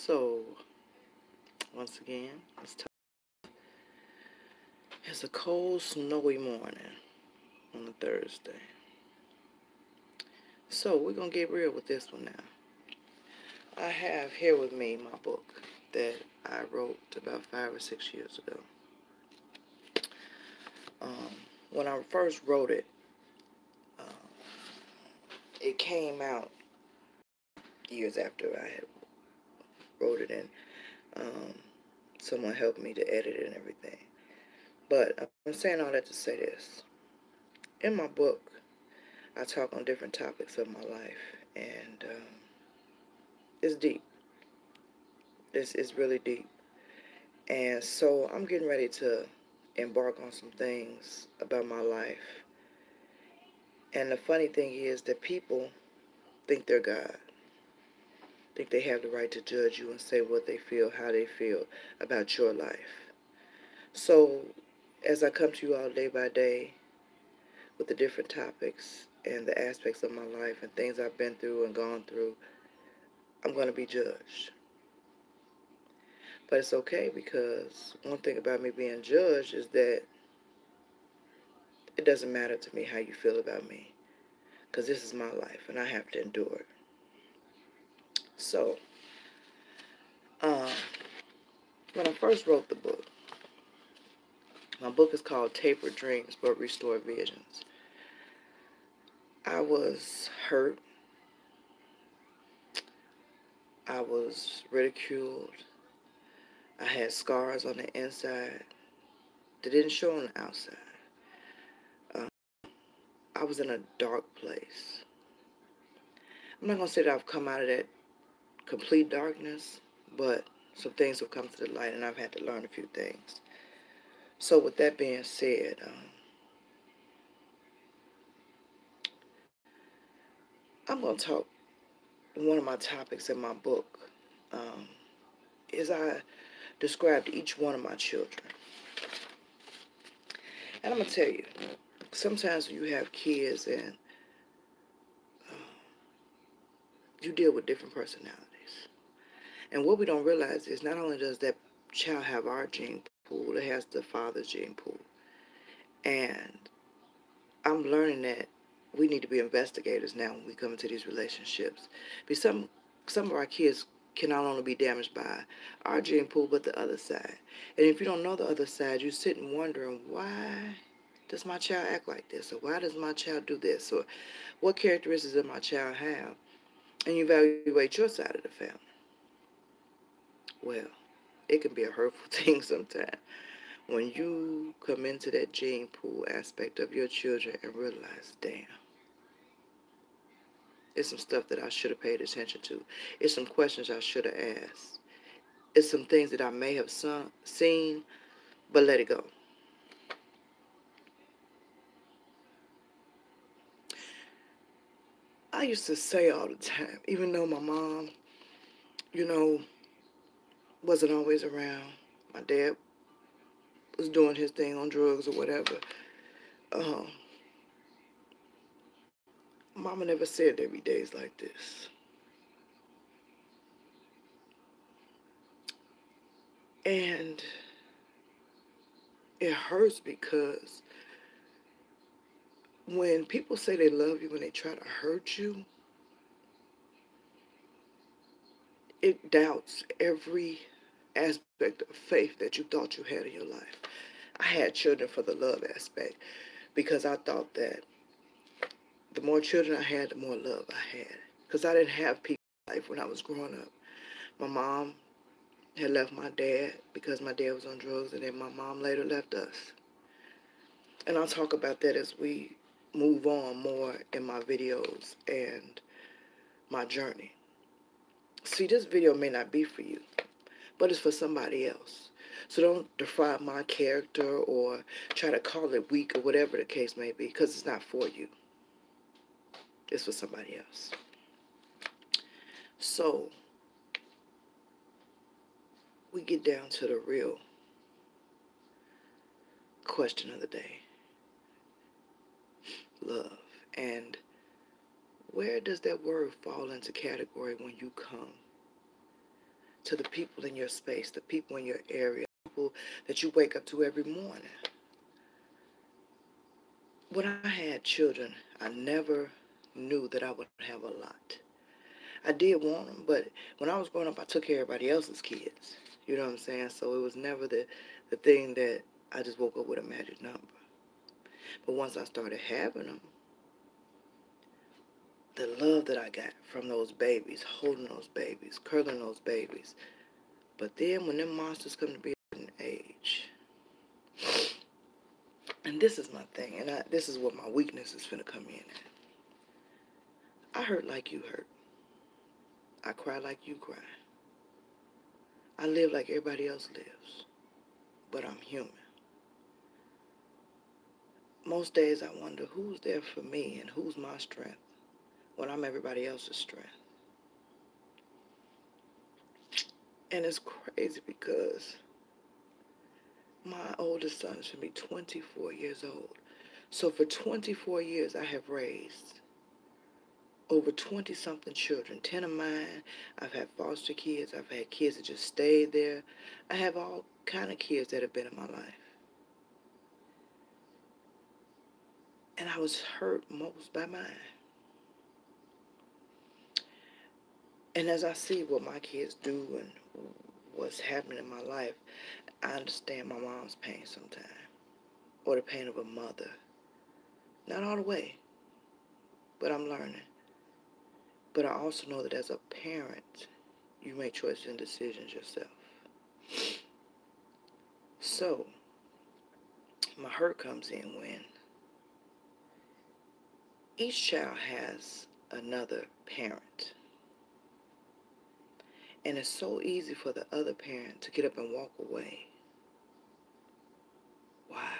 So, once again, it's a cold, snowy morning on a Thursday. So, we're going to get real with this one now. I have here with me my book that I wrote about 5 or 6 years ago. When I first wrote it, it came out years after I had wrote it, and someone helped me to edit it and everything. But I'm saying all that to say this. In my book, I talk on different topics of my life, and it's deep. It's really deep. And so I'm getting ready to embark on some things about my life. And the funny thing is that people think they're God, think they have the right to judge you and say what they feel, how they feel about your life. So as I come to you all day by day with the different topics and the aspects of my life and things I've been through and gone through, I'm going to be judged. But it's okay, because one thing about me being judged is that it doesn't matter to me how you feel about me, because this is my life and I have to endure it. So, um, when I first wrote the book, my book is called Taperd Dreams but Restore Visions. I was hurt. I was ridiculed. I had scars on the inside that didn't show on the outside. Uh, I was in a dark place. I'm not going to say that I've come out of that complete darkness, but some things have come to the light and I've had to learn a few things. So with that being said, I'm going to talk, one of my topics in my book um, is I described each one of my children. And I'm going to tell you, sometimes when you have kids and you deal with different personalities. And what we don't realize is not only does that child have our gene pool, it has the father's gene pool. And I'm learning that we need to be investigators now when we come into these relationships. Because some of our kids can not only be damaged by our gene pool, but the other side. And if you don't know the other side, you sit and wondering, why does my child act like this? Or why does my child do this? Or what characteristics does my child have? And you evaluate your side of the family. Well, it can be a hurtful thing sometimes when you come into that gene pool aspect of your children and realize, damn, it's some stuff that I should have paid attention to. It's some questions I should have asked. It's some things that I may have seen, but let it go. I used to say all the time, even though my mom, you know, wasn't always around, my dad was doing his thing on drugs or whatever, um, Mama never said there'd be days like this. And it hurts because when people say they love you and they try to hurt you, it doubts every aspect of faith that you thought you had in your life. I had children for the love aspect because I thought that the more children I had, the more love I had. Because I didn't have people in life when I was growing up. My mom had left my dad because my dad was on drugs, and then my mom later left us. And I'll talk about that as we move on more in my videos and my journey. See, this video may not be for you, but it's for somebody else. So don't defy my character or try to call it weak or whatever the case may be, because it's not for you. It's for somebody else. So we get down to the real question of the day. Love. And where does that word fall into category when you come to the people in your space, the people in your area, people that you wake up to every morning. When I had children, I never knew that I would have a lot. I did want them, but when I was growing up, I took care of everybody else's kids. You know what I'm saying? So it was never the thing that I just woke up with a magic number. But once I started having them, the love that I got from those babies, holding those babies, curling those babies. But then when them monsters come to be a certain age, and this is my thing, and this is what my weakness is finna come in at. I hurt like you hurt. I cry like you cry. I live like everybody else lives, but I'm human. Most days I wonder who's there for me and who's my strength when I'm everybody else's strength. And it's crazy because my oldest son is going to be 24 years old. So for 24 years I have raised over 20-something children, 10 of mine. I've had foster kids. I've had kids that just stayed there. I have all kind of kids that have been in my life. And I was hurt most by mine. And as I see what my kids do and what's happening in my life, I understand my mom's pain sometimes, or the pain of a mother. Not all the way, but I'm learning. But I also know that as a parent, you make choices and decisions yourself. So, my hurt comes in when each child has another parent. And it's so easy for the other parent to get up and walk away. Why?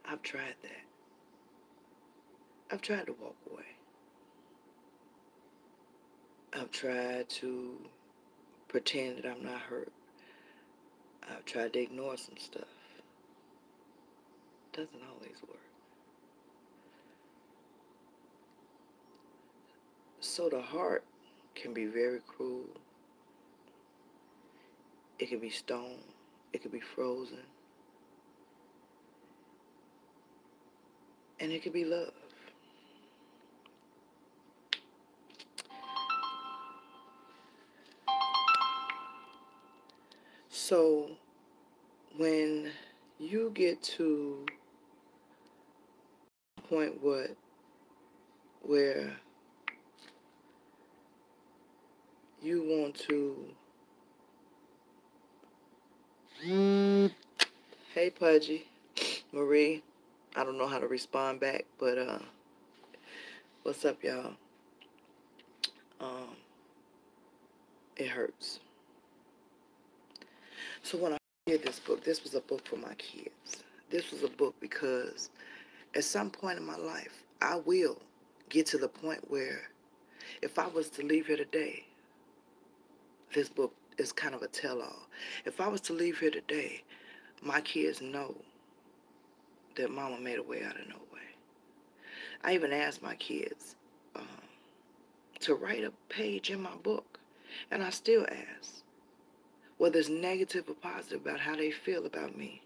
I've tried that. I've tried to walk away. I've tried to pretend that I'm not hurt. I've tried to ignore some stuff. Doesn't always work. So the heart can be very cruel. It can be stone. It can be frozen. And it can be love. So when you get to a point where you want to, hey Pudgy, Marie, I don't know how to respond back, but what's up, y'all? It hurts. So when I read this book, this was a book for my kids. This was a book because at some point in my life, I will get to the point where if I was to leave here today, this book is kind of a tell-all. If I was to leave here today, my kids know that mama made a way out of no way. I even asked my kids to write a page in my book, and I still ask, whether it's negative or positive, about how they feel about me.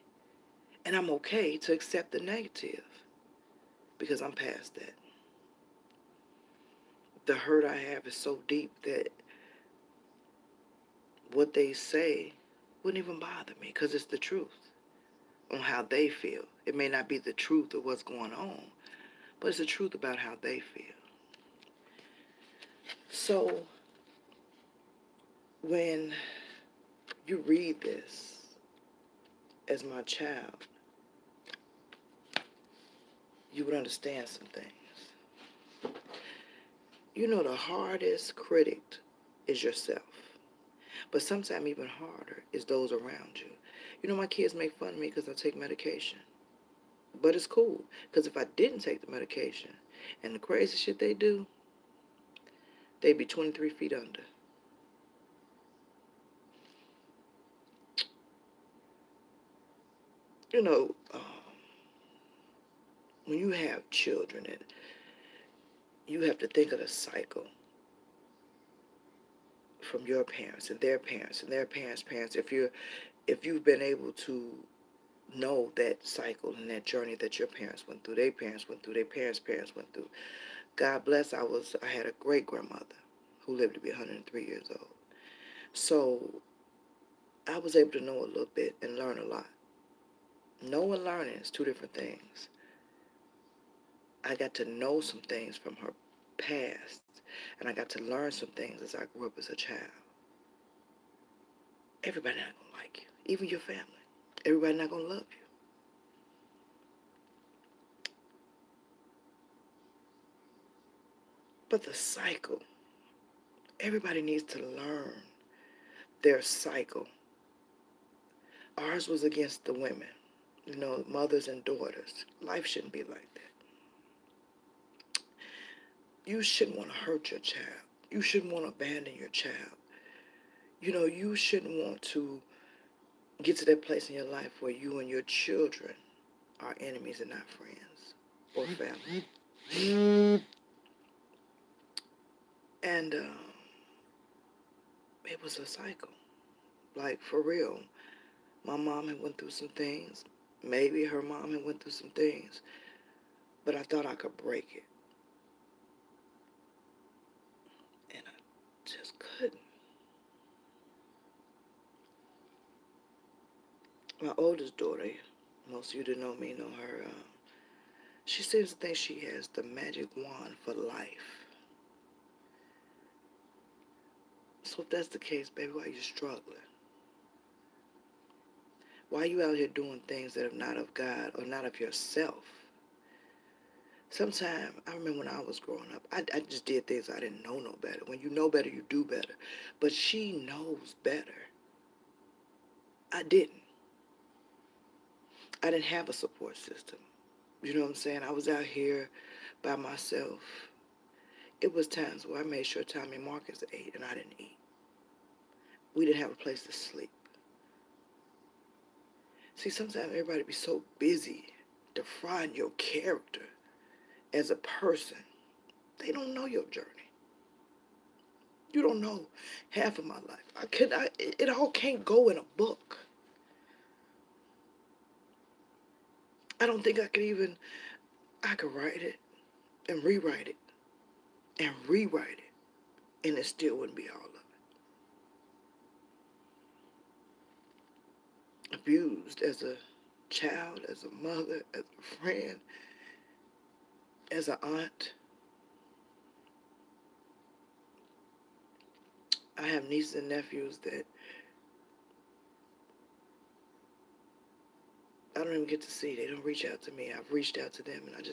And I'm okay to accept the negative because I'm past that. The hurt I have is so deep that what they say wouldn't even bother me because it's the truth on how they feel. It may not be the truth of what's going on, but it's the truth about how they feel. So when you read this as my child, you would understand some things. You know, the hardest critic is yourself. But sometimes even harder is those around you. You know, my kids make fun of me because I take medication. But it's cool, because if I didn't take the medication and the crazy shit they do, they'd be 23 feet under. You know, when you have children, you have to think of the cycle from your parents and their parents and their parents' parents, if you've been able to know that cycle and that journey that your parents went through, their parents went through, their parents went through. God bless, I had a great grandmother who lived to be 103 years old. So I was able to know a little bit and learn a lot. Know and learning is two different things. I got to know some things from her past, and I got to learn some things as I grew up as a child. Everybody not gonna like you, even your family. Everybody not gonna love you. But the cycle, everybody needs to learn their cycle. Ours was against the women, mothers and daughters. Life shouldn't be like that. You shouldn't want to hurt your child. You shouldn't want to abandon your child. You shouldn't want to get to that place in your life where you and your children are enemies and not friends or family. And it was a cycle. Like, for real. My mom had went through some things. Maybe her mom had went through some things. But I thought I could break it. And I just couldn't. My oldest daughter, most of you that know me know her, she seems to think she has the magic wand for life. So if that's the case, baby, why are you struggling? Why are you out here doing things that are not of God or not of yourself? Sometimes, I remember when I was growing up, I just did things I didn't know no better. When you know better, you do better. But she knows better. I didn't. I didn't have a support system. You know what I'm saying? I was out here by myself. It was times where I made sure Tommy and Marcus ate and I didn't eat. We didn't have a place to sleep. See, sometimes everybody be so busy defining your character as a person. They don't know your journey. You don't know half of my life. It all can't go in a book. I don't think I could write it and rewrite it and rewrite it, and it still wouldn't be all of it. Abused as a child, as a mother, as a friend, as an aunt. I have nieces and nephews that I don't even get to see. They don't reach out to me. I've reached out to them, and it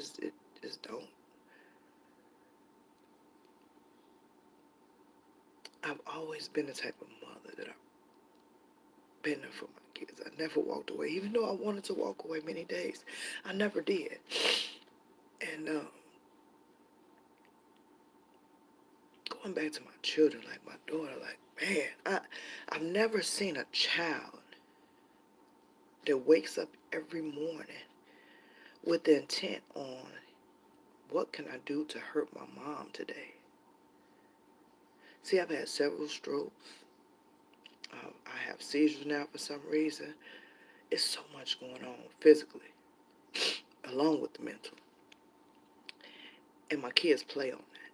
just don't. I've always been the type of mother that I've been there for my kids. I never walked away, even though I wanted to walk away many days. I never did. And going back to my children, like my daughter, like, man, I've never seen a child that wakes up every morning with the intent on, what can I do to hurt my mom today? See, I've had several strokes. I have seizures now for some reason. It's so much going on physically, along with the mental. And my kids play on that.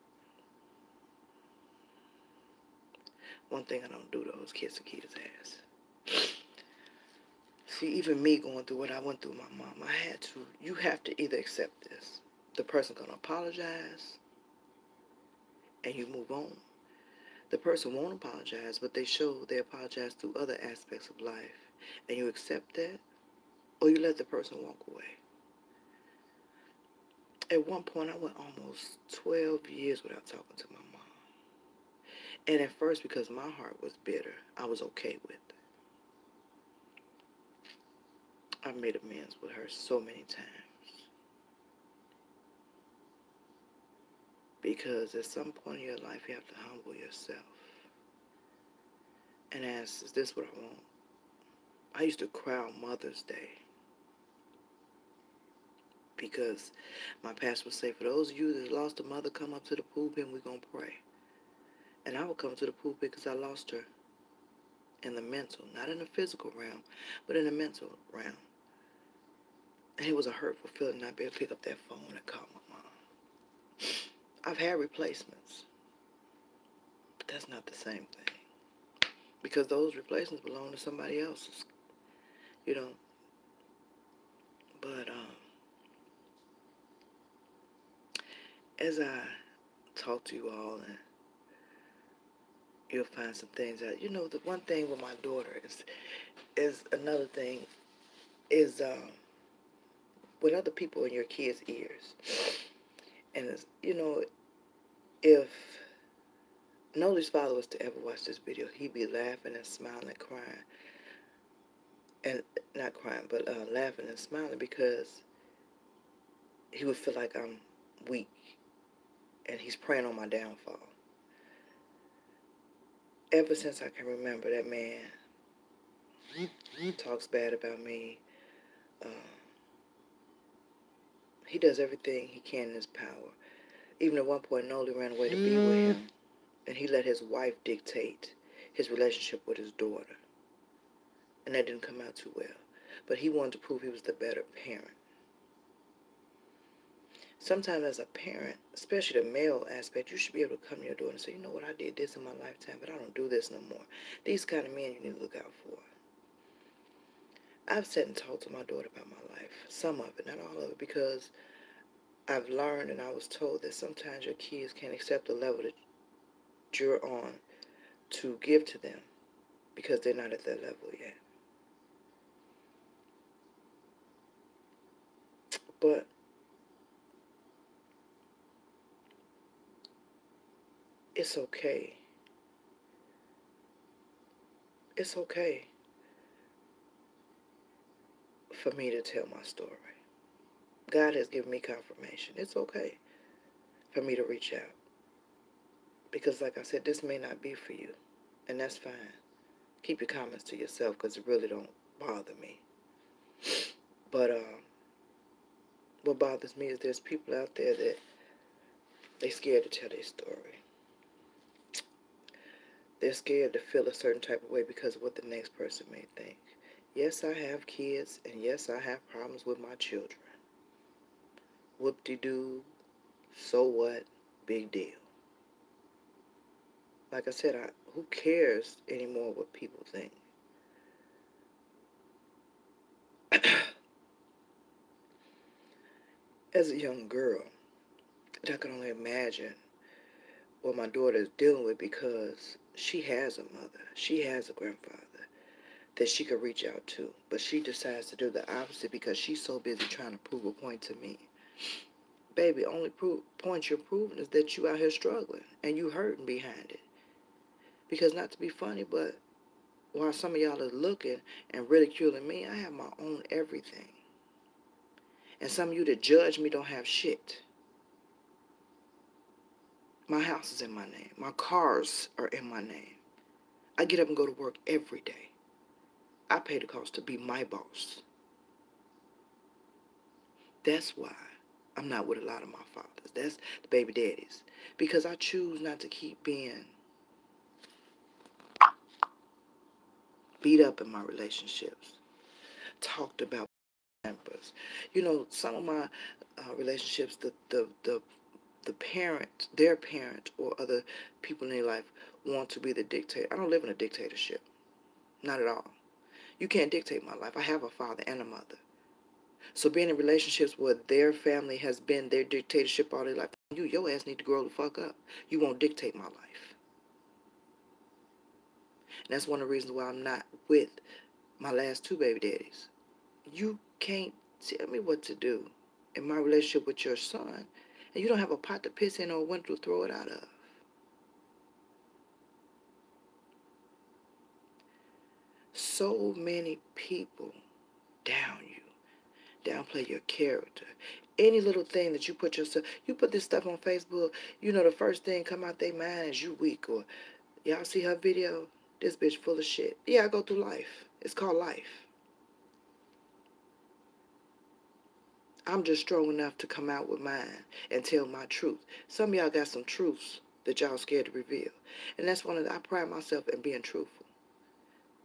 One thing I don't do, though, is kiss a kid's ass. See, even me going through what I went through with my mom, you have to either accept this. The person's going to apologize, and you move on. The person won't apologize, but they apologize through other aspects of life, and you accept that, or you let the person walk away. At one point, I went almost 12 years without talking to my mom. And at first, because my heart was bitter, I was okay with it. I've made amends with her so many times. Because at some point in your life, you have to humble yourself and ask, is this what I want? I used to cry on Mother's Day because my pastor would say, for those of you that lost a mother, come up to the pulpit and we're going to pray. And I would come to the pulpit because I lost her in the mental, not in the physical realm, but in the mental realm. And it was a hurtful feeling not be able to pick up that phone and call my mom. I've had replacements, but that's not the same thing. Because those replacements belong to somebody else's, you know. But as I talk to you all, and you'll find some things out. You know, the one thing with my daughter is another thing is with other people in your kids' ears. And it's, you know, if Noli's father was to ever watch this video, he'd be laughing and smiling and crying. And not crying, but laughing and smiling because he would feel like I'm weak and he's preying on my downfall. Ever since I can remember, that man talks bad about me. Uh, he does everything he can in his power. Even at one point, Noli ran away to be with him, and he let his wife dictate his relationship with his daughter. And that didn't come out too well. But he wanted to prove he was the better parent. Sometimes as a parent, especially the male aspect, you should be able to come to your daughter and say, you know what, I did this in my lifetime, but I don't do this no more. These kind of men you need to look out for. I've sat and talked to my daughter about my life. Some of it, not all of it, because I've learned and I was told that sometimes your kids can't accept the level that you're on to give to them because they're not at that level yet. But it's okay. It's okay for me to tell my story. God has given me confirmation. It's okay for me to reach out. Because like I said, this may not be for you. And that's fine. Keep your comments to yourself because it really don't bother me. But what bothers me is there's people out there that they scared to tell their story. They're scared to feel a certain type of way because of what the next person may think. Yes, I have kids, and yes, I have problems with my children. Whoop-de-doo, so what, big deal. Like I said, who cares anymore what people think? As a young girl, I can only imagine what my daughter is dealing with because she has a mother, she has a grandfather that she could reach out to, but she decides to do the opposite because she's so busy trying to prove a point to me. Baby, only point you're proving is that you out here struggling and you hurting behind it. Because not to be funny, but while some of y'all are looking and ridiculing me, I have my own everything. And some of you that judge me don't have shit. My house is in my name. My cars are in my name. I get up and go to work every day. I pay the cost to be my boss. That's why I'm not with a lot of my fathers. That's the baby daddies. Because I choose not to keep being beat up in my relationships. Talked about members. You know, some of my relationships, the parent, their parent, or other people in their life want to be the dictator. I don't live in a dictatorship. Not at all. You can't dictate my life. I have a father and a mother. So being in relationships where their family has been their dictatorship all their life, your ass need to grow the fuck up. You won't dictate my life. And that's one of the reasons why I'm not with my last two baby daddies. You can't tell me what to do in my relationship with your son, and you don't have a pot to piss in or a window to throw it out of. So many people down you, downplay your character. Any little thing that you put this stuff on Facebook, you know the first thing come out their mind is you weak, or y'all see her video? This bitch full of shit. Yeah, I go through life. It's called life. I'm just strong enough to come out with mine and tell my truth. Some of y'all got some truths that y'all scared to reveal. And that's I pride myself in being truthful.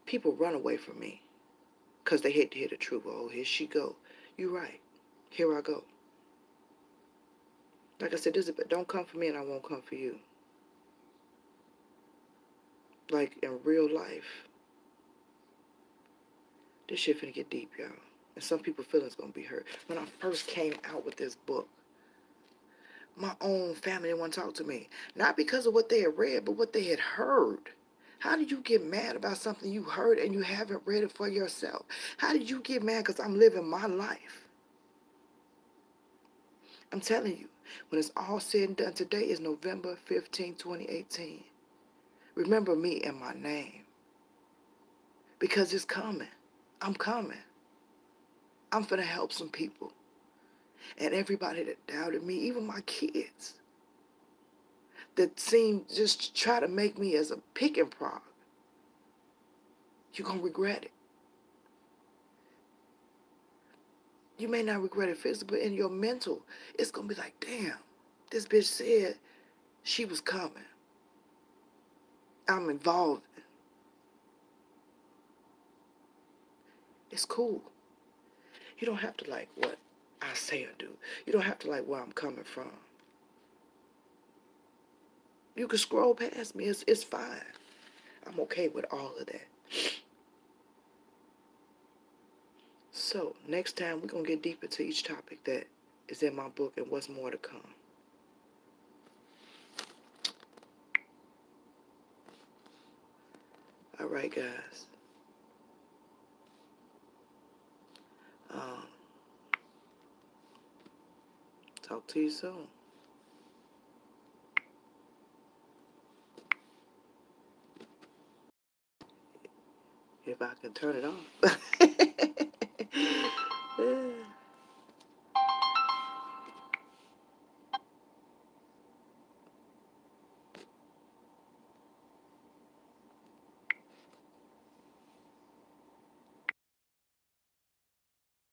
People run away from me because they hate to hear the truth. Oh, here she go. You right. Here I go. Like I said, don't come for me and I won't come for you. Like in real life, this shit finna get deep, y'all. And some people's feelings gonna be hurt. When I first came out with this book, my own family didn't want to talk to me. Not because of what they had read, but what they had heard. How did you get mad about something you heard and you haven't read it for yourself? How did you get mad because I'm living my life? I'm telling you, when it's all said and done, today is November 15, 2018. Remember me and my name. Because it's coming. I'm coming. I'm finna help some people. And everybody that doubted me, even my kids, that seemed just to try to make me as a picking prod, you're gonna regret it. You may not regret it physically, but in your mental, it's gonna be like, damn, this bitch said she was coming. I'm involved. It's cool. You don't have to like what I say or do. You don't have to like where I'm coming from. You can scroll past me. It's fine. I'm okay with all of that. So, next time we're going to get deep into each topic that is in my book and what's more to come. All right, guys. Talk to you soon. If I can turn it off.